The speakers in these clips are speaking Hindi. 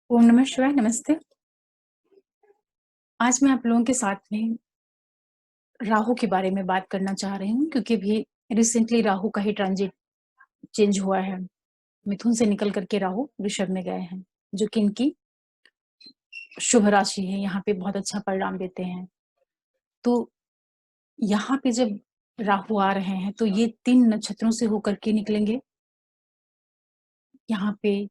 ओम नमः शिवाय, नमस्ते। आज मैं आप लोगों के साथ में राहु के बारे में बात करना चाह रही हूँ क्योंकि अभी रिसेंटली राहु का ही ट्रांजिट चेंज हुआ है। मिथुन से निकल कर के राहु वृषभ में गए हैं, जो कि इनकी शुभ राशि है, यहाँ पे बहुत अच्छा परिणाम देते हैं। तो यहाँ पे जब राहु आ रहे हैं, तो ये 3 नक्षत्रों से होकर के निकलेंगे। यहाँ पे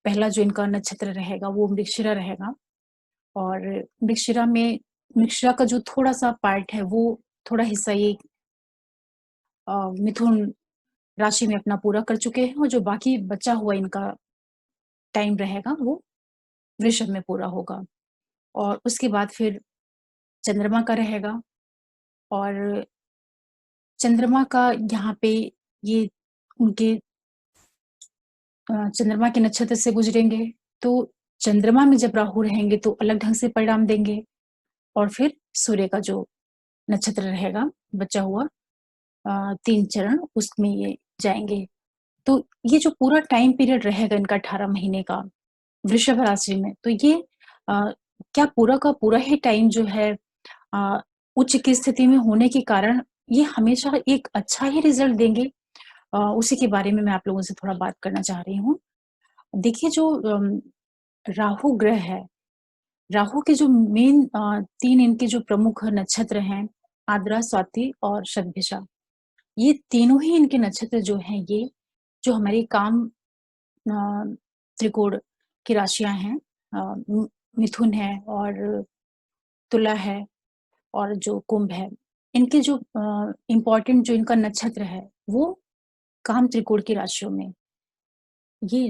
पहला जो इनका नक्षत्र रहेगा वो मृगशिरा रहेगा और मृगशिरा का जो थोड़ा-सा पार्ट है, वो थोड़ा हिस्सा ये मिथुन राशि में अपना पूरा कर चुके हैं और जो बाकी बचा हुआ इनका टाइम रहेगा वो वृषभ में पूरा होगा और उसके बाद फिर चंद्रमा का रहेगा और चंद्रमा का यहाँ पे ये उनके चंद्रमा के नक्षत्र से गुजरेंगे, तो चंद्रमा में जब राहु रहेंगे तो अलग ढंग से परिणाम देंगे और फिर सूर्य का जो नक्षत्र रहेगा बचा हुआ 3 चरण उसमें ये जाएँगे। तो ये जो पूरा टाइम पीरियड रहेगा इनका 18 महीने का वृषभ राशि में, तो ये अ, क्या पूरा का पूरा ही टाइम जो है अ, उच्च की स्थिति में होने के कारण ये हमेशा एक अच्छा ही रिज़ल्ट देंगे? उसी के बारे में मैं आप लोगों से थोड़ा बात करना चाह रही हूँ। देखिए जो राहु ग्रह है, राहु के जो मेन 3 इनके जो प्रमुख नक्षत्र हैं, आद्रा, स्वाति और शतभिषा, ये तीनों ही इनके नक्षत्र जो हैं ये, जो हमारी काम त्रिकोण की राशियाँ हैं मिथुन है और तुला है और जो कुंभ है। इनके जो इम्पोर्टेंट जो इनका नक्षत्र है, वो काम त्रिकोण की राशियों में ये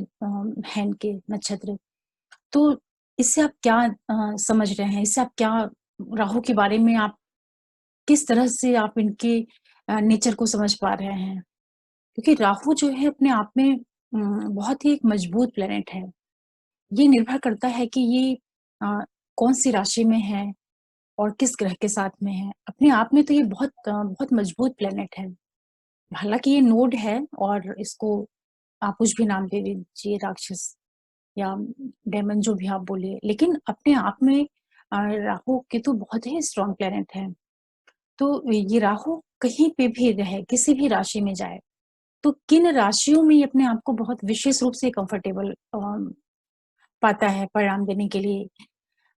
है इनके नक्षत्र। तो इससे आप क्या समझ रहे हैं? इससे आप क्या राहु के बारे में आप किस तरह से आप इनके नेचर को समझ पा रहे हैं? क्योंकि राहु जो है अपने आप में बहुत ही एक मजबूत प्लैनेट है। ये निर्भर करता है कि ये कौन-सी राशि में है और किस ग्रह के साथ में है। अपने आप में तो ये बहुत मजबूत प्लैनेट है। हालाँकि ये नोड है और इसको आप कुछ भी नाम दे दीजिए राक्षस या डेमन जो भी आप बोलिए, लेकिन अपने आप में राहु केतु बहुत ही स्ट्रॉन्ग प्लैनेट है। तो ये राहु कहीं पे भी रहे, किसी भी राशि में जाए, तो किन राशियों में ये अपने आप को बहुत विशेष रूप से कंफर्टेबल पाता है परिणाम देने के लिए।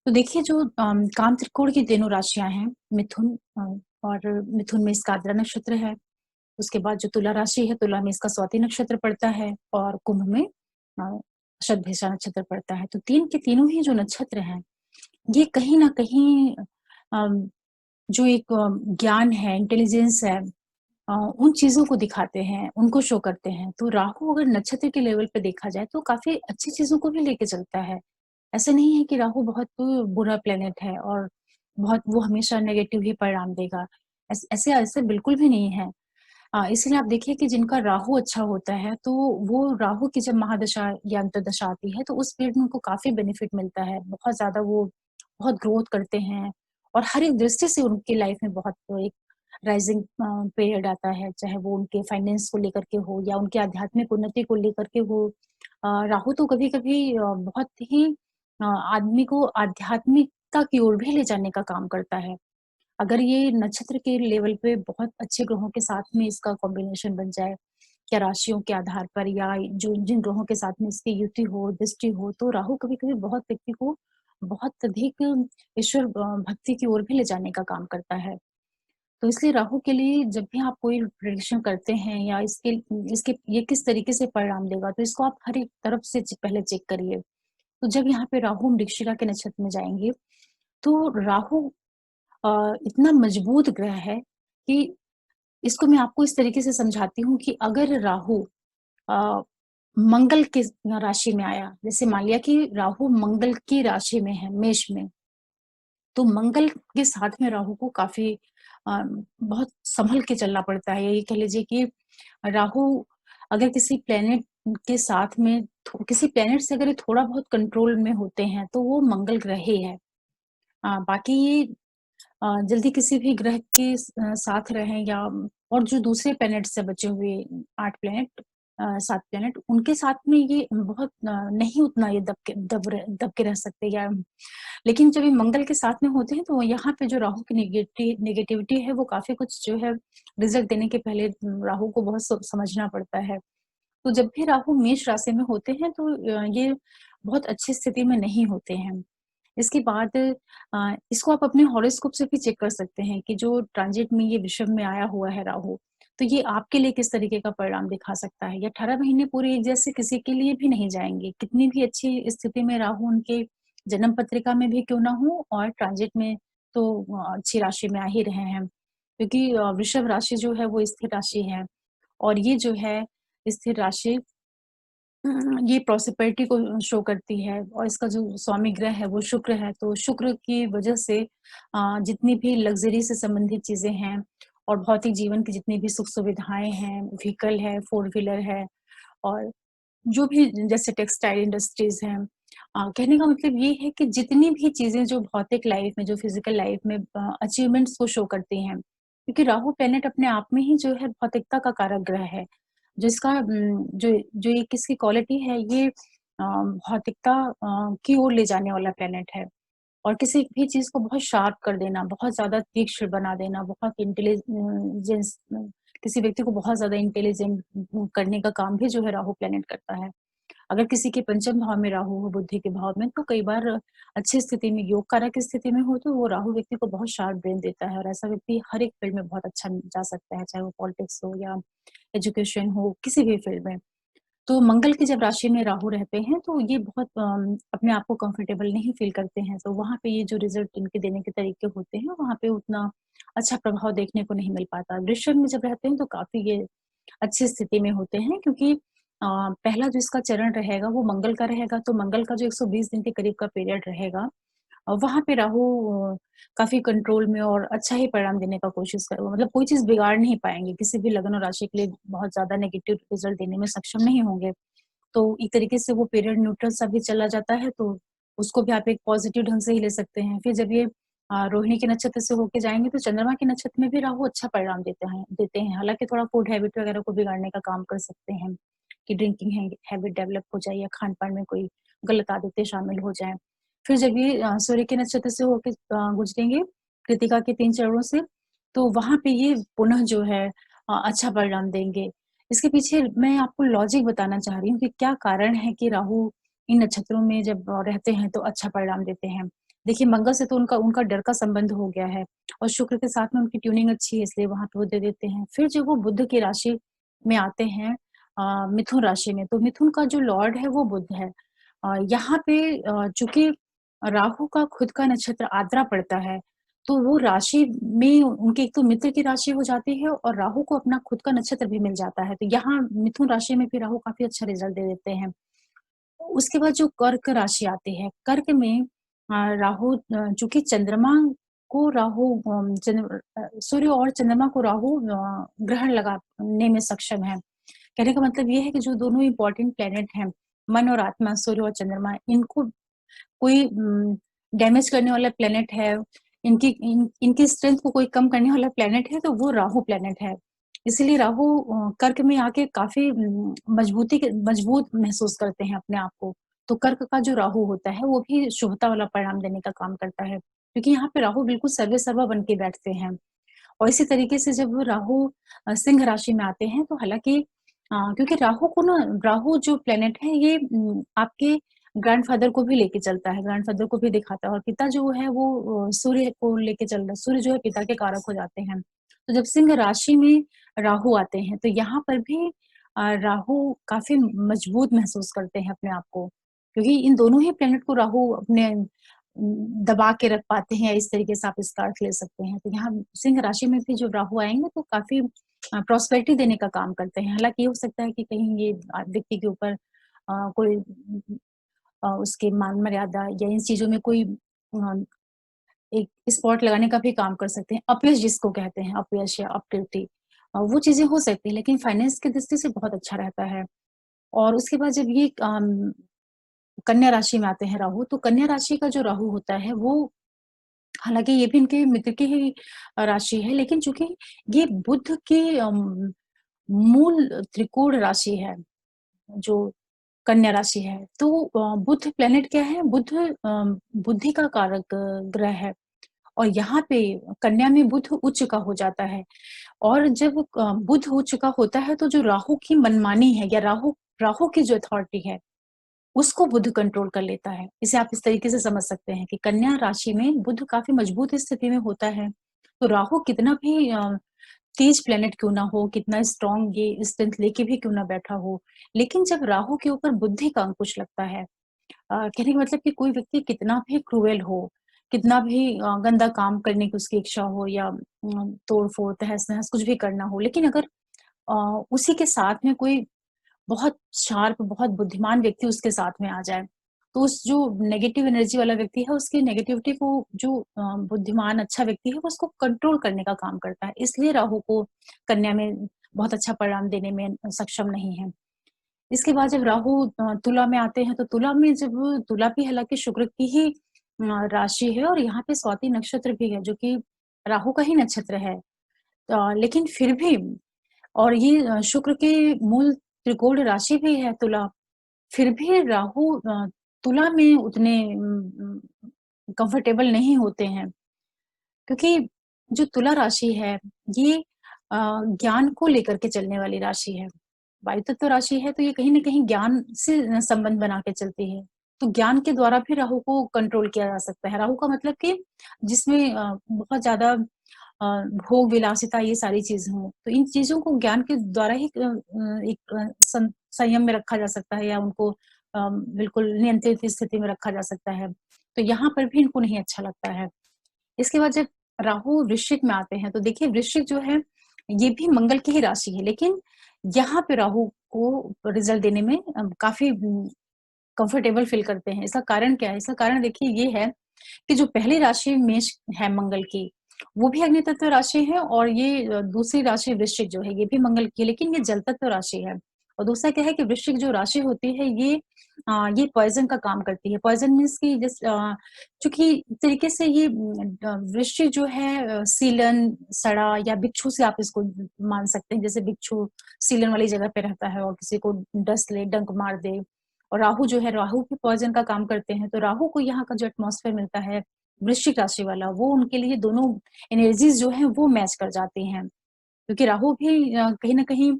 तो देखिए जो काम त्रिकोण की तीनों राशियाँ हैं, मिथुन और मिथुन में इसका आद्रा नक्षत्र है, उसके बाद जो तुला राशि है, तुला में इसका स्वाति नक्षत्र पड़ता है और कुंभ में शतभिषा नक्षत्र पड़ता है। तो 3 के तीनों ही जो नक्षत्र हैं, ये कहीं न कहीं अम, जो एक ज्ञान है, इंटेलिजेंस है उन चीज़ों को दिखाते हैं, उनको शो करते हैं। तो राहु अगर नक्षत्र के लेवल पे देखा जाए तो काफ़ी अच्छी चीज़ों को भी लेके चलता है। ऐसा नहीं है कि राहु बहुत बुरा प्लैनेट है और बहुत वो हमेशा नेगेटिव ही परिणाम देगा। ऐसे ऐसे बिल्कुल भी नहीं है। इसलिए आप देखिए कि जिनका राहु अच्छा होता है, तो वो राहु की जब महादशा या अंतर्दशा आती है, तो उस पीरियड में उनको काफ़ी बेनिफिट मिलता है। बहुत ज़्यादा वो बहुत ग्रोथ करते हैं और हर एक दृष्टि से उनकी लाइफ में बहुत एक राइज़िंग पीरियड आता है, चाहे वो उनके फाइनेंस को लेकर के हो या उनकी आध्यात्मिक उन्नति को लेकर के हो। राहु तो कभी-कभी बहुत ही आदमी को आध्यात्मिकता की ओर भी ले जाने का काम करता है। अगर ये नक्षत्र के लेवल पे बहुत अच्छे ग्रहों के साथ में इसका कॉम्बिनेशन बन जाए, या राशियों के आधार पर या जो जिन ग्रहों के साथ में इसकी युति हो, दृष्टि हो, तो राहु कभी-कभी बहुत व्यक्ति को बहुत अधिक ईश्वर भक्ति की ओर भी ले जाने का काम करता है। तो इसलिए राहु के लिए जब भी आप कोई प्रेडिक्शन करते हैं या इसके इसके ये किस तरीके से परिणाम देगा, तो इसको आप हर एक तरफ से पहले चेक करिए। तो जब यहाँ पे राहु मृगशिरा के नक्षत्र में जाएँगे, तो राहु इतना मजबूत ग्रह है कि इसको मैं आपको इस तरीके से समझाती हूँ कि अगर राहु अ, मंगल के राशि में आया, जैसे मान लिया कि राहु मंगल की राशि में है, मेष में, तो मंगल के साथ में राहु को काफ़ी बहुत सँभल के चलना पड़ता है। ये कह लीजिए कि राहु अगर किसी प्लैनेट के साथ में किसी प्लैनेट से अगर ये थोड़ा बहुत कंट्रोल में होते हैं, तो वो मंगल ग्रह ही है। बाकी ये जल्दी किसी भी ग्रह के साथ रहें या और जो दूसरे प्लैनेट्स हैं बचे हुए 8 प्लैनेट 7 प्लैनेट उनके साथ में ये बहुत नहीं उतना ये दब के रह सकते या लेकिन जब ये मंगल के साथ में होते हैं तो यहाँ पे जो राहु की नेगेटिविटी है वो काफ़ी कुछ जो है रिज़ल्ट देने के पहले राहु को बहुत समझना पड़ता है। तो जब भी राहु मेष राशि में होते हैं तो ये बहुत अच्छी स्थिति में नहीं होते हैं। इसके बाद इसको आप अपने हॉरोस्कोप से भी चेक कर सकते हैं कि जो ट्रांजिट में ये विषुव में आया हुआ है राहु, तो ये आपके लिए किस तरीके का परिणाम दिखा सकता है। या 18 महीने पूरे एक जैसे किसी के लिए भी नहीं जाएँगे। कितनी भी अच्छी स्थिति में राहु उनके जन्म पत्रिका में भी क्यों ना हो और ट्रांजिट में तो अच्छी राशि में आ ही रहे हैं। क्योंकि वृषभ राशि जो है वो स्थिर राशि है और ये जो है स्थिर राशि ये प्रॉस्पेरिटी को शो करती है और इसका जो स्वामी ग्रह है वो शुक्र है, तो शुक्र की वजह से जितनी भी लग्ज़री से संबंधित चीज़ें हैं और भौतिक जीवन की जितनी भी सुख-सुविधाएँ हैं, व्हीकल है, फोर व्हीलर है और जो भी जैसे टेक्सटाइल इंडस्ट्रीज़ हैं कहने का मतलब ये है कि जितनी भी चीज़ें जो भौतिक लाइफ़ में, जो फिज़िकल लाइफ़ में अचीवमेंट्स को शो करती हैं, क्योंकि राहु प्लैनेट अपने आप में ही जो है भौतिकता का कारक ग्रह है। जिसका जो जो ये किसकी क्वालिटी है ये भौतिकता की ओर ले जाने वाला प्लैनेट है और किसी भी चीज़ को बहुत शार्प कर देना, बहुत ज़्यादा तीक्ष्ण बना देना, बहुत जेंस किसी व्यक्ति को बहुत ज़्यादा इंटेलिजेंट करने का काम भी जो है राहु प्लैनेट करता है। अगर किसी के पंचम भाव में राहु हो, बुद्धि के भाव में, तो कई बार अच्छी स्थिति में, योग कारक की स्थिति में हो, तो वो राहु व्यक्ति को बहुत शार्प ब्रेन देता है और ऐसा व्यक्ति हर एक फील्ड में बहुत अच्छा जा सकता है, चाहे वो पॉलिटिक्स हो या एजुकेशन हो, किसी भी फील्ड में। तो मंगल की जब राशि में राहु रहते हैं, तो ये बहुत अपने आप को कंफर्टेबल नहीं फ़ील करते हैं, तो वहाँ पे ये जो रिज़ल्ट इनके देने के तरीके होते हैं, वहाँ पे उतना अच्छा प्रभाव देखने को नहीं मिल पाता। वृषभ में जब रहते हैं, तो काफ़ी ये अच्छी स्थिति में होते हैं क्योंकि पहला जो इसका चरण रहेगा वो मंगल का रहेगा, तो मंगल का जो 120 दिन के करीब का पीरियड रहेगा वहाँ पे राहु काफ़ी कंट्रोल में और अच्छा ही परिणाम देने का कोशिश करेगा मतलब कोई चीज़ बिगाड़ नहीं पाएँगे, किसी भी लग्न और राशि के लिए बहुत ज़्यादा नेगेटिव रिज़ल्ट देने में सक्षम नहीं होंगे। तो एक तरीके से वो पीरियड न्यूट्रल सा भी चला जाता है, तो उसको भी आप एक पॉज़िटिव ढंग से ही ले सकते हैं। फिर जब ये रोहिणी के नक्षत्र से होके जाएँगे तो चंद्रमा के नक्षत्र में भी राहु अच्छा परिणाम देते हैं। हालाँकि थोड़ा फूड हैबिट वगैरह को बिगाड़ने का काम कर सकते हैं, कि ड्रिंकिंग हैबिट डेवलप हो जाए या खान-पान में कोई गलत आदतें शामिल हो जाएँ। फिर जब ये सूर्य के नक्षत्र से होके गुज़रेंगे, कृत्तिका के 3 चरणों से, तो वहाँ पे ये पुनः जो है अच्छा परिणाम देंगे। इसके पीछे मैं आपको लॉजिक बताना चाह रही हूँ कि क्या कारण है कि राहु इन नक्षत्रों में जब रहते हैं तो अच्छा परिणाम देते हैं। देखिए मंगल से तो उनका उनका डर का संबंध हो गया है और शुक्र के साथ में उनकी ट्यूनिंग अच्छी है इसलिए वहाँ पे वो दे देते हैं। फिर जब वो बुध की राशि में आते हैं मिथुन राशि में, तो मिथुन का जो लॉर्ड है वो बुध है। यहाँ पे चूँकि राहु का खुद का नक्षत्र आद्रा पड़ता है, तो वो राशि में उनके एक तो मित्र की राशि हो जाती है और राहु को अपना खुद का नक्षत्र भी मिल जाता है। तो यहाँ मिथुन राशि में भी राहु काफ़ी अच्छा रिज़ल्ट दे देते हैं। उसके बाद जो कर्क राशि आती है, कर्क में राहु चूँकि चंद्रमा को राहु सूर्य और चंद्रमा को राहु ग्रहण लगाने में सक्षम है। कहने का मतलब ये है कि जो दोनों इम्पोर्टेंट प्लैनेट हैं, मन और आत्मा, सूर्य और चंद्रमा, इनको कोई डैमेज करने वाला प्लैनेट है, इनकी स्ट्रेंथ को कोई कम करने वाला प्लैनेट है, तो वो राहु प्लैनेट है। इसीलिए राहु कर्क में आके काफ़ी मजबूत महसूस करते हैं अपने आप को। तो कर्क का जो राहु होता है, वो भी शुभता वाला परिणाम देने का काम करता है, क्योंकि यहाँ पे राहु बिल्कुल सर्वे सर्वा बन के बैठते हैं। और इसी तरीके से जब वो राहु सिंह राशि में आते हैं तो हालाँकि क्योंकि राहु जो प्लैनेट है ये आपके ग्रैंडफ़ादर को भी लेके चलता है, ग्रैंडफ़ादर को भी दिखाता है और पिता जो है वो सूर्य को लेके चल रहा है, सूर्य जो है पिता के कारक हो जाते हैं। तो जब सिंह राशि में राहु आते हैं तो यहाँ पर भी राहु काफ़ी मजबूत महसूस करते हैं अपने आप को, क्योंकि इन दोनों ही प्लैनेट को राहु अपने दबा के रख पाते हैं, इस तरीके से आप इसका अर्थ ले सकते हैं। तो यहाँ सिंह राशि में भी जो राहु आएँगे तो काफ़ी प्रॉस्पेरिटी देने का काम करते हैं। हालाँकि ये हो सकता है कि कहीं ये व्यक्ति के ऊपर कोई उसके मान-मर्यादा या इन चीज़ों में कोई एक स्पॉट लगाने का भी काम कर सकते हैं। अपयश जिसको कहते हैं, अपयश या अपकीर्ति वो चीज़ें हो सकती हैं, लेकिन फाइनेंस की दृष्टि से बहुत अच्छा रहता है। और उसके बाद जब ये कन्या राशि में आते हैं राहु, तो कन्या राशि का जो राहु होता है वो हालाँकि ये भी इनके मित्र की ही राशि है, लेकिन चूँकि ये बुध के मूल त्रिकोण राशि है, जो कन्या राशि है। तो बुध प्लैनेट क्या है? बुध बुद्धि का कारक ग्रह है और यहाँ पे कन्या में बुध उच्च का हो जाता है और जब बुध उच्च का होता है तो जो राहु की मनमानी है या राहु राहु की जो अथॉरिटी है, उसको बुध कंट्रोल कर लेता है। इसे आप इस तरीके से समझ सकते हैं कि कन्या राशि में बुध काफ़ी मजबूत स्थिति में होता है, तो राहु कितना भी तेज प्लैनेट क्यों ना हो, कितना स्ट्रॉन्ग ये स्ट्रेंथ लेके भी क्यों ना बैठा हो, लेकिन जब राहु के ऊपर बुद्धि का अंकुश लगता है, कहने का मतलब कि कोई व्यक्ति कितना भी क्रूएल हो, कितना भी गंदा काम करने की उसकी इच्छा हो या तोड़-फोड़, तहस-नहस कुछ भी करना हो, लेकिन अगर उसी के साथ में कोई बहुत शार्प, बहुत बुद्धिमान व्यक्ति उसके साथ में आ जाए, तो उस जो नेगेटिव एनर्जी वाला व्यक्ति है, उसकी नेगेटिविटी को जो बुद्धिमान अच्छा व्यक्ति है, वो उसको कंट्रोल करने का काम करता है। इसलिए राहु को कन्या में बहुत अच्छा परिणाम देने में सक्षम नहीं है। इसके बाद जब राहु तुला में आते हैं, तो तुला में जब तुला भी हालाँकि शुक्र की ही राशि है और यहाँ पे स्वाति नक्षत्र भी है, जो कि राहु का ही नक्षत्र है। लेकिन फिर भी और ये शुक्र की मूल त्रिकोण राशि भी है तुला, फिर भी राहु तुला में उतने कंफर्टेबल नहीं होते हैं, क्योंकि जो तुला राशि है, ये ज्ञान को लेकर के चलने वाली राशि है। वायु तत्व राशि है, तो ये कहीं न कहीं ज्ञान से संबंध बना के चलती है। तो ज्ञान के द्वारा भी राहु को कंट्रोल किया जा सकता है। राहु का मतलब कि जिसमें बहुत ज़्यादा भोग विलासिता ये सारी चीज़ें हों, तो इन चीज़ों को ज्ञान के द्वारा ही एक संयम में रखा जा सकता है या उनको बिल्कुल नियंत्रित स्थिति में रखा जा सकता है। तो यहाँ पर भी इनको नहीं अच्छा लगता है। इसके बाद जब राहु वृश्चिक में आते हैं, तो देखिए वृश्चिक जो है, ये भी मंगल की ही राशि है, लेकिन यहाँ पे राहु को रिज़ल्ट देने में काफ़ी कंफर्टेबल फ़ील करते हैं। इसका कारण क्या है? इसका कारण देखिए ये है कि जो पहली राशि मेष है मंगल की, वो भी अग्नि तत्व राशि है और ये दूसरी राशि वृश्चिक जो है, ये भी मंगल की है, लेकिन ये जल तत्व राशि है। और दूसरा क्या है कि वृश्चिक जो राशि होती है, ये पॉइज़न का काम करती है। पॉइज़न मीन्स कि चूँकि एक तरीके से ये वृश्चिक जो है सीलन, सड़ा या बिच्छू से आप इसको मान सकते हैं। जैसे बिच्छू सीलन वाली जगह पे रहता है और किसी को डस ले, डंक मार दे और राहु जो है, राहु भी पॉइज़न का काम करते हैं। तो राहु को यहाँ का जो एटमॉस्फेयर मिलता है, वृश्चिक राशि वाला, वो उनके लिए दोनों एनर्जीज़ जो हैं, वो मैच कर जाती हैं। क्योंकि राहु भी कहीं न कहीं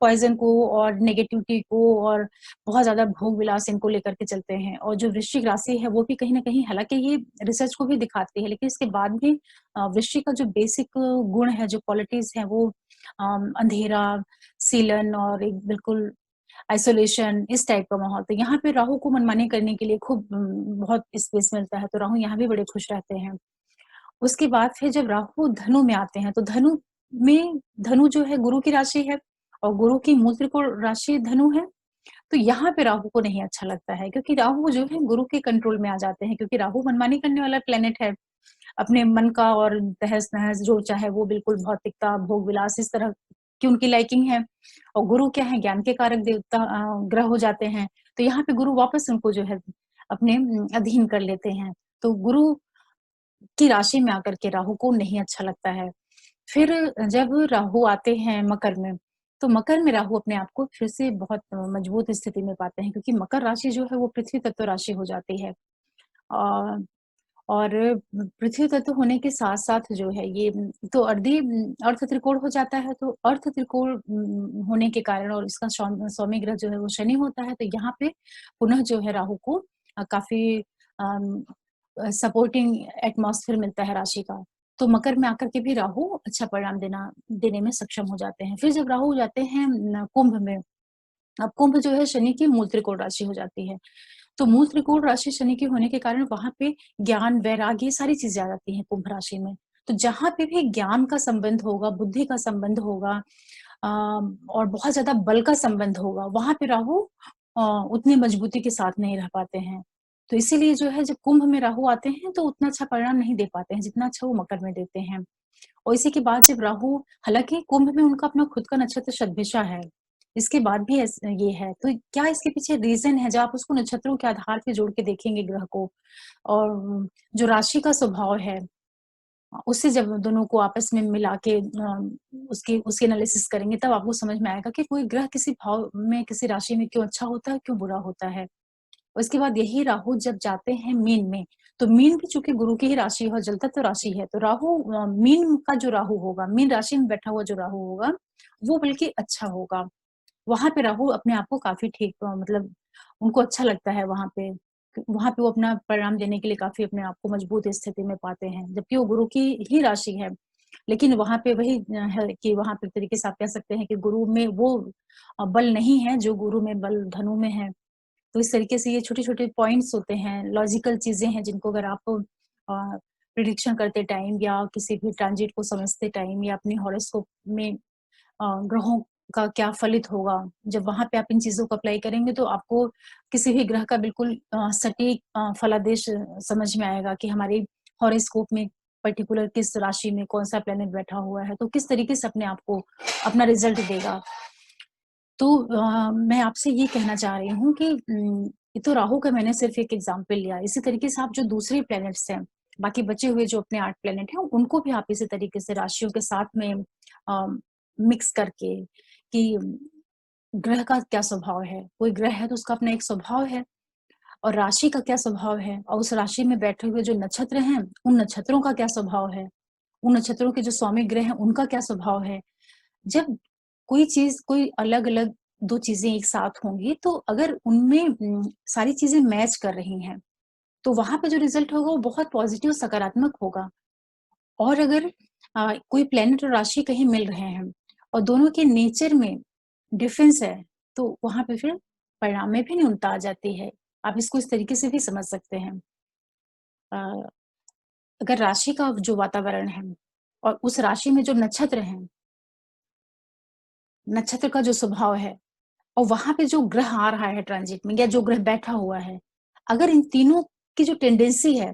पॉइज़न को और नेगेटिविटी को और बहुत ज़्यादा भोग-विलास इनको लेकर के चलते हैं और जो वृश्चिक राशि है, वो भी कहीं न कहीं हालाँकि ये रिसर्च को भी दिखाती है, लेकिन इसके बाद भी वृश्चिक का जो बेसिक गुण है, जो क्वालिटीज़ हैं, वो अंधेरा, सीलन और एक बिल्कुल आइसोलेशन इस टाइप का माहौल। तो यहाँ पे राहु को मनमानी करने के लिए खूब बहुत स्पेस मिलता है, तो राहु यहाँ भी बड़े खुश रहते हैं। उसके बाद फिर जब राहु धनु में आते हैं, तो धनु जो है गुरु की राशि है और गुरु की मूल त्रिकोण राशि धनु है, तो यहाँ पे राहु को नहीं अच्छा लगता है क्योंकि राहु जो है गुरु के कंट्रोल में आ जाते हैं क्योंकि राहु मनमानी करने वाला प्लैनेट है। अपने मन का और तहस-नहस जो चाहे वो बिल्कुल भौतिकता, भोग-विलास इस तरह की उनकी लाइकिंग है और गुरु क्या है ज्ञान के कारक देवता ग्रह हो जाते हैं। तो यहाँ पे गुरु वापस उनको जो है अपने अधीन कर लेते हैं। तो गुरु की राशि में आकर के राहु को नहीं अच्छा लगता है। फिर जब राहु आते हैं मकर में, तो मकर में राहु अपने आप को फिर से बहुत मजबूत स्थिति में पाते हैं क्योंकि मकर राशि जो है वो पृथ्वी तत्व राशि हो जाती है। अ, और पृथ्वी तत्व होने के साथ-साथ जो है ये तो अर्ध त्रिकोण हो जाता है, तो अर्ध त्रिकोण होने के कारण और इसका स्वामी ग्रह जो है वो शनि होता है, तो यहाँ पे पुनः जो है राहु को काफ़ी अम, सपोर्टिंग एटमॉस्फेयर मिलता है राशि का। तो मकर में आकर के भी राहु अच्छा परिणाम देने में सक्षम हो जाते हैं। फिर जब राहु जाते हैं कुंभ में, अब कुंभ जो है शनि की मूल त्रिकोण राशि हो जाती है। तो मूल त्रिकोण राशि शनि की होने के कारण वहाँ पे ज्ञान, वैराग्य ये सारी चीज़ें आ जाती हैं कुंभ राशि में। तो जहाँ पे भी ज्ञान का संबंध होगा, बुद्धि का संबंध होगा अ, और बहुत ज़्यादा बल का संबंध होगा, वहाँ पे राहु अ, उतनी मजबूती के साथ नहीं रह पाते हैं। तो इसीलिए जो है जब कुंभ में राहु आते हैं तो उतना अच्छा परिणाम नहीं दे पाते हैं, जितना अच्छा वो मकर में देते हैं। और इसी के बाद जब राहु हालाँकि कुंभ में उनका अपना खुद का नक्षत्र शतभिषा है, इसके बाद भी ये है, तो क्या इसके पीछे रीज़न है जब आप उसको नक्षत्रों के आधार पे जोड़ के देखेंगे ग्रह को और जो राशि का स्वभाव है, उससे जब दोनों को आपस में मिला के उसकी उसकी एनालिसिस करेंगे, तब आपको समझ में आएगा कि कोई ग्रह किसी भाव में, किसी राशि में क्यों अच्छा होता है, क्यों बुरा होता है। और इसके बाद यही राहु जब जाते हैं मीन में, तो मीन भी चूँकि गुरु की ही राशि है और जल तत्व राशि है, तो राहु मीन का जो राहु होगा, मीन राशि में बैठा हुआ जो राहु होगा, वो बल्कि अच्छा होगा। वहाँ पे राहु अपने आप को काफ़ी ठीक मतलब उनको अच्छा लगता है वहाँ पे। वहाँ पे वो अपना परिणाम देने के लिए काफ़ी अपने आप को मजबूत स्थिति में पाते हैं, जबकि वो गुरु की ही राशि है। लेकिन वहाँ पे वही है कि वहाँ पे एक तरीके से आप कह सकते हैं कि गुरु में वो बल नहीं है, जो गुरु में बल धनु में है। तो इस तरीके से ये छोटे-छोटे पॉइंट्स होते हैं, लॉजिकल चीज़ें हैं जिनको अगर आप प्रिडिक्शन करते टाइम या किसी भी ट्रांजिट को समझते टाइम या अपनी हॉरोस्कोप में ग्रहों का क्या फलित होगा, जब वहाँ पे आप इन चीज़ों को अप्लाई करेंगे तो आपको किसी भी ग्रह का बिल्कुल सटीक फलादेश समझ में आएगा कि हमारी हॉरोस्कोप में पर्टिकुलर किस राशि में कौन-सा प्लैनेट बैठा हुआ है, तो किस तरीके से अपने आप को अपना रिज़ल्ट देगा। तो मैं आपसे ये कहना चाह रही हूँ कि ये तो राहु का मैंने सिर्फ़ एक एग्ज़ाम्पल लिया। इसी तरीके से आप जो दूसरे प्लैनेट्स हैं, बाकी बचे हुए जो अपने 8 प्लैनेट हैं, उनको भी आप इसी तरीके से राशियों के साथ में अ, मिक्स करके कि ग्रह का क्या स्वभाव है। कोई ग्रह है तो उसका अपना एक स्वभाव है और राशि का क्या स्वभाव है और उस राशि में बैठे हुए जो नक्षत्र हैं, उन नक्षत्रों का क्या स्वभाव है। उन नक्षत्रों के जो स्वामी ग्रह हैं, उनका क्या स्वभाव है। जब कोई चीज़ कोई अलग-अलग 2 चीज़ें एक साथ होंगी, तो अगर उनमें सारी चीज़ें मैच कर रही हैं, तो वहाँ पे जो रिज़ल्ट होगा वो बहुत पॉज़िटिव सकारात्मक होगा। और अगर कोई प्लैनेट और राशि कहीं मिल रहे हैं और दोनों के नेचर में डिफ़रेंस है, तो वहाँ पे फिर परिणाम में भी न्यूनता आ जाती है। आप इसको इस तरीके से भी समझ सकते हैं। अ, अगर राशि का जो वातावरण है और उस राशि में जो नक्षत्र हैं, नक्षत्र का जो स्वभाव है और वहाँ पे जो ग्रह आ रहा है ट्रांजिट में या जो ग्रह बैठा हुआ है, अगर इन तीनों की जो टेंडेंसी है,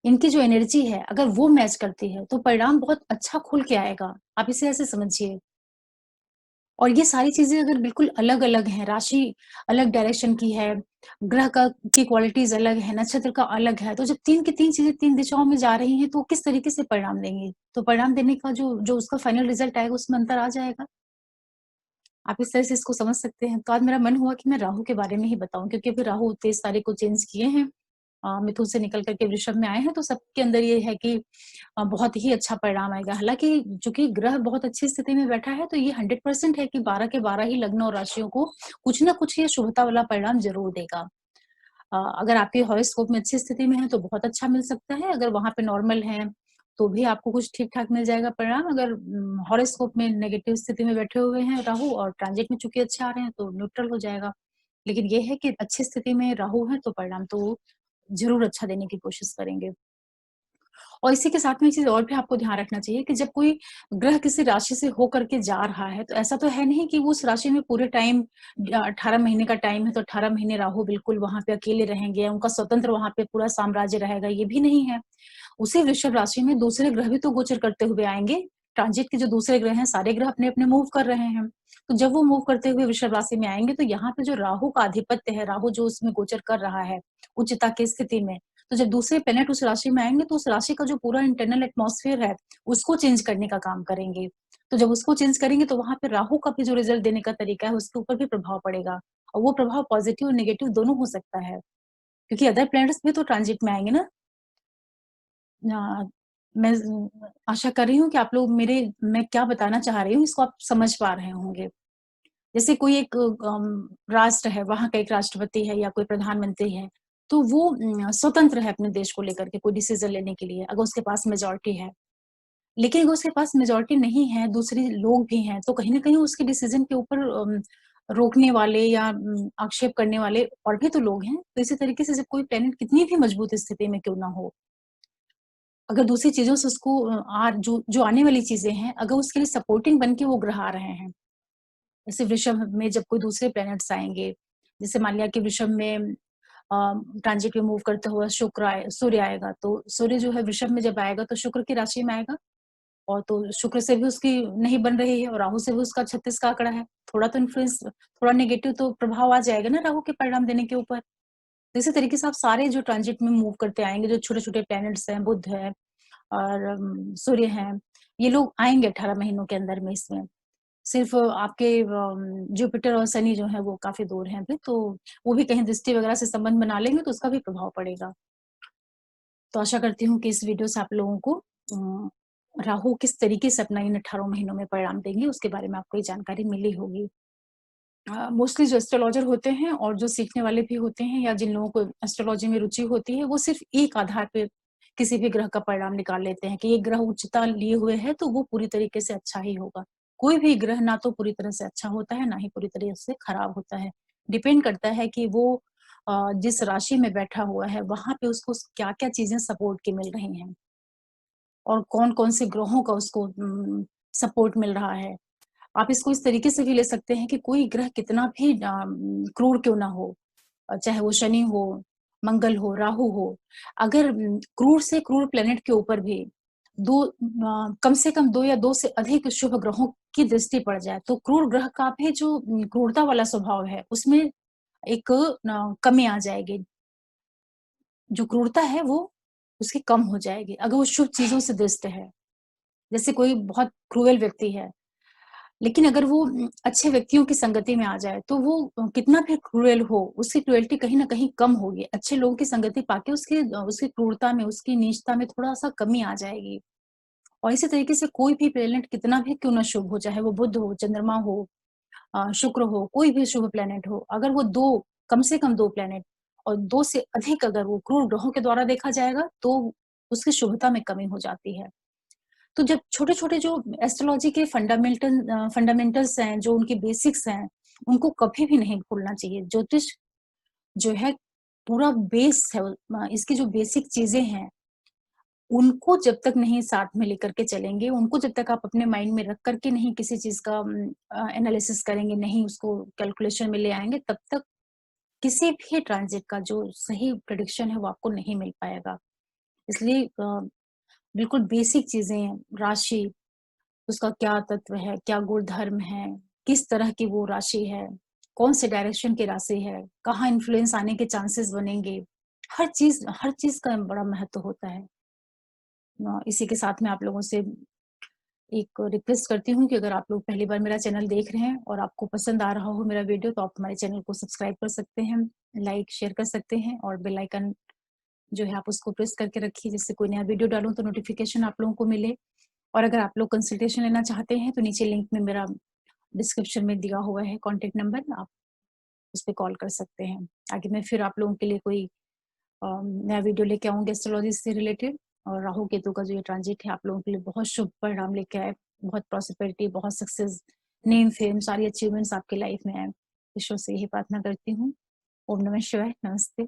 इनकी जो एनर्जी है, अगर वो मैच करती है, तो परिणाम बहुत अच्छा खुल के आएगा। आप इसे ऐसे समझिए। और ये सारी चीज़ें अगर बिल्कुल अलग-अलग हैं, राशि अलग डायरेक्शन की है, ग्रह का की क्वालिटीज़ अलग है, नक्षत्र का अलग है, तो जब 3 की 3 चीज़ें 3 दिशाओं में जा रही हैं, तो वो किस तरीके से परिणाम देंगी? तो परिणाम देने का जो जो उसका फाइनल रिज़ल्ट आएगा, उसमें अंतर आ जाएगा। आप इस तरह से इसको समझ सकते हैं। तो आज मेरा मन हुआ कि मैं राहु के बारे में ही बताऊँ क्योंकि अभी राहु 23 तारीख को चेंज किए हैं। मिथुन से निकल कर के वृषभ में आए हैं, तो सबके अंदर ये है कि बहुत ही अच्छा परिणाम आएगा। हालाँकि चूँकि ग्रह बहुत अच्छी स्थिति में बैठा है, तो ये 100% है कि 12 के 12 ही लग्न और राशियों को कुछ न कुछ ये शुभता वाला परिणाम ज़रूर देगा। अगर आपके हॉरोस्कोप में अच्छी स्थिति में है, तो बहुत अच्छा मिल सकता है, अगर वहाँ पे नॉर्मल है, तो भी आपको कुछ ठीक-ठाक मिल जाएगा परिणाम। अगर हॉरोस्कोप में नेगेटिव स्थिति में बैठे हुए हैं राहु और ट्रांजिट में चूँकि अच्छे आ रहे हैं, तो न्यूट्रल हो जाएगा। लेकिन ये है कि अच्छी स्थिति में राहु है, तो परिणाम तो ज़रूर अच्छा देने की कोशिश करेंगे। और इसी के साथ में एक चीज़ और भी आपको ध्यान रखना चाहिए कि जब कोई ग्रह किसी राशि से होकर के जा रहा है, तो ऐसा तो है नहीं कि वो उस राशि में पूरे टाइम 18 महीने का टाइम है, तो 18 महीने राहु बिल्कुल वहाँ पे अकेले रहेंगे, उनका स्वतंत्र वहाँ पे पूरा साम्राज्य रहेगा, ये भी नहीं है। उसी वृषभ राशि में दूसरे ग्रह भी तो गोचर करते हुए आएँगे। ट्रांजिट के जो दूसरे ग्रह हैं, सारे ग्रह अपने-अपने मूव कर रहे हैं। तो जब वो मूव करते हुए वृषभ राशि में आएँगे, तो यहाँ पे जो राहु का आधिपत्य है, राहु जो उसमें गोचर कर रहा है, उच्चता की स्थिति में, तो जब दूसरे प्लैनेट उस राशि में आएँगे, तो उस राशि का जो पूरा इंटरनल एटमॉस्फेयर है, उसको चेंज करने का काम करेंगे। तो जब उसको चेंज करेंगे, तो वहाँ पे राहु का भी जो रिज़ल्ट देने का तरीका है, उसके ऊपर भी प्रभाव पड़ेगा और वो प्रभाव पॉज़िटिव और नेगेटिव दोनों हो सकता है, क्योंकि अदर प्लैनेट्स भी तो ट्रांजिट में आएँगे ना। मैं आशा कर रही हूँ कि आप लोग मेरे मैं क्या बताना चाह रही हूँ, इसको आप समझ पा रहे होंगे। जैसे कोई एक राष्ट्र है, वहाँ का एक राष्ट्रपति है या कोई प्रधानमंत्री है, तो वो स्वतंत्र है अपने देश को लेकर के कोई डिसीज़न लेने के लिए, अगर उसके पास मेजॉरिटी है। लेकिन अगर उसके पास मेजॉरिटी नहीं है, दूसरे लोग भी हैं, तो कहीं न कहीं उसके डिसीज़न के ऊपर रोकने वाले या आक्षेप करने वाले और भी तो लोग हैं। तो इसी तरीके से जब कोई प्लैनेट कितनी भी मजबूत स्थिति में क्यों ना हो, अगर दूसरी चीज़ों से उसको जो जो आने वाली चीज़ें हैं, अगर उसके लिए सपोर्टिंग बन के वो ग्रह आ रहे हैं, जैसे वृषभ में जब कोई दूसरे प्लैनेट्स आएँगे, जैसे मान लिया कि वृषभ में ट्रांजिट में मूव करता हुआ शुक्र आए सूर्य आएगा, तो सूर्य जो है वृषभ में जब आएगा तो शुक्र की राशि में आएगा और तो शुक्र से भी उसकी नहीं बन रही है और राहु से भी उसका 36 का आंकड़ा है। थोड़ा तो इन्फ्लुएंस थोड़ा नेगेटिव तो प्रभाव आ जाएगा ना राहु के परिणाम देने के ऊपर। तो इसी तरीके से आप सारे जो ट्रांजिट में मूव करते आएँगे, जो छोटे-छोटे प्लैनेट्स हैं, बुध है, और सूर्य हैं, ये लोग आएँगे 18 महीनों के अंदर में इसमें। सिर्फ़ आपके जुपिटर और शनि जो हैं वो काफ़ी दूर हैं अभी, तो वो भी कहीं दृष्टि वग़ैरह से संबंध बना लेंगे तो उसका भी प्रभाव पड़ेगा। तो आशा करती हूँ कि इस वीडियो से आप लोगों को राहु किस तरीके से अपना इन 18 महीनों में परिणाम देंगे, उसके बारे में आपको ये जानकारी मिली होगी। मोस्टली जो एस्ट्रोलॉजर होते हैं और जो सीखने वाले भी होते हैं या जिन लोगों को एस्ट्रोलॉजी में रुचि होती है, वो सिर्फ़ एक आधार पे किसी भी ग्रह का परिणाम निकाल लेते हैं कि ये ग्रह उच्चता लिए हुए है, तो वो पूरी तरीके से अच्छा ही होगा। कोई भी ग्रह ना तो पूरी तरह से अच्छा होता है, ना ही पूरी तरह से खराब होता है। डिपेंड करता है कि वो जिस राशि में बैठा हुआ है, वहाँ पे उसको क्या-क्या चीज़ें सपोर्ट की मिल रही हैं और कौन-कौन से ग्रहों का उसको सपोर्ट मिल रहा है। आप इसको इस तरीके से भी ले सकते हैं कि कोई ग्रह कितना भी क्रूर क्यों ना हो, चाहे वो शनि हो, मंगल हो, राहु हो, अगर क्रूर से क्रूर प्लैनेट के ऊपर भी कम से कम 2 या 2 से अधिक शुभ ग्रहों की दृष्टि पड़ जाए, तो क्रूर ग्रह का भी जो क्रूरता वाला स्वभाव है, उसमें एक कमी आ जाएगी। जो क्रूरता है वो उसकी कम हो जाएगी, अगर वो शुभ चीज़ों से ग्रस्त है। जैसे कोई बहुत क्रूएल व्यक्ति है, लेकिन अगर वो अच्छे व्यक्तियों की संगति में आ जाए, तो वो कितना भी क्रूएल हो, उसकी क्रूएल्टी कहीं न कहीं कम होगी। अच्छे लोगों की संगति पाके उसकी क्रूरता में, उसकी नीचता में थोड़ा-सा कमी आ जाएगी। और इसी तरीके से कोई भी प्लैनेट कितना भी क्यों ना शुभ हो, चाहे वो बुध हो, चंद्रमा हो, शुक्र हो, कोई भी शुभ प्लैनेट हो, अगर वो 2 कम से कम 2 प्लैनेट और 2 से अधिक अगर वो क्रूर ग्रहों के द्वारा देखा जाएगा, तो उसकी शुभता में कमी हो जाती है। तो जब छोटे-छोटे जो एस्ट्रोलॉजी के फंडामेंटल्स हैं, जो उनके बेसिक्स हैं, उनको कभी भी नहीं भूलना चाहिए। ज्योतिष जो है पूरा बेस है, इसकी जो बेसिक चीज़ें हैं, उनको जब तक नहीं साथ में लेकर के चलेंगे, उनको जब तक आप अपने माइंड में रख कर के नहीं किसी चीज़ का एनालिसिस करेंगे, नहीं उसको कैलकुलेशन में ले आएँगे, तब तक किसी भी ट्रांज़िट का जो सही प्रेडिक्शन है, वो आपको नहीं मिल पाएगा। इसलिए बिल्कुल बेसिक चीज़ें, राशि, उसका क्या तत्व है, क्या गुण-धर्म है, किस तरह की वो राशि है, कौन से डायरेक्शन की राशि है, कहाँ इन्फ्लुएंस आने के चांसेस बनेंगे, हर चीज़ का बड़ा महत्व होता है। इसी के साथ मैं आप लोगों से एक रिक्वेस्ट करती हूँ कि अगर आप लोग पहली बार मेरा चैनल देख रहे हैं और आपको पसंद आ रहा हो मेरा वीडियो, तो आप हमारे चैनल को सब्सक्राइब कर सकते हैं, लाइक, शेयर कर सकते हैं और बेल आइकन जो है आप उसको प्रेस करके रखिए, जिससे कोई नया वीडियो डालूँ तो नोटिफ़िकेशन आप लोगों को मिले। और अगर आप लोग कंसल्टेशन लेना चाहते हैं, तो नीचे लिंक में मेरा डिस्क्रिप्शन में दिया हुआ है कॉन्टैक्ट नंबर, आप उस पे कॉल कर सकते हैं। आगे मैं फिर आप लोगों के लिए कोई नया वीडियो लेके आऊँगी एस्ट्रोलॉजी से रिलेटेड। और राहु केतु का जो ये ट्रांजिट है आप लोगों के लिए बहुत शुभ परिणाम लेके आए, बहुत प्रॉस्पेरिटी, बहुत सक्सेस, नेम, फेम, सारी अचीवमेंट्स आपकी लाइफ में आए। ईश्वर से यही प्रार्थना करती हूँ। ओम नमः शिवाय, नमस्ते।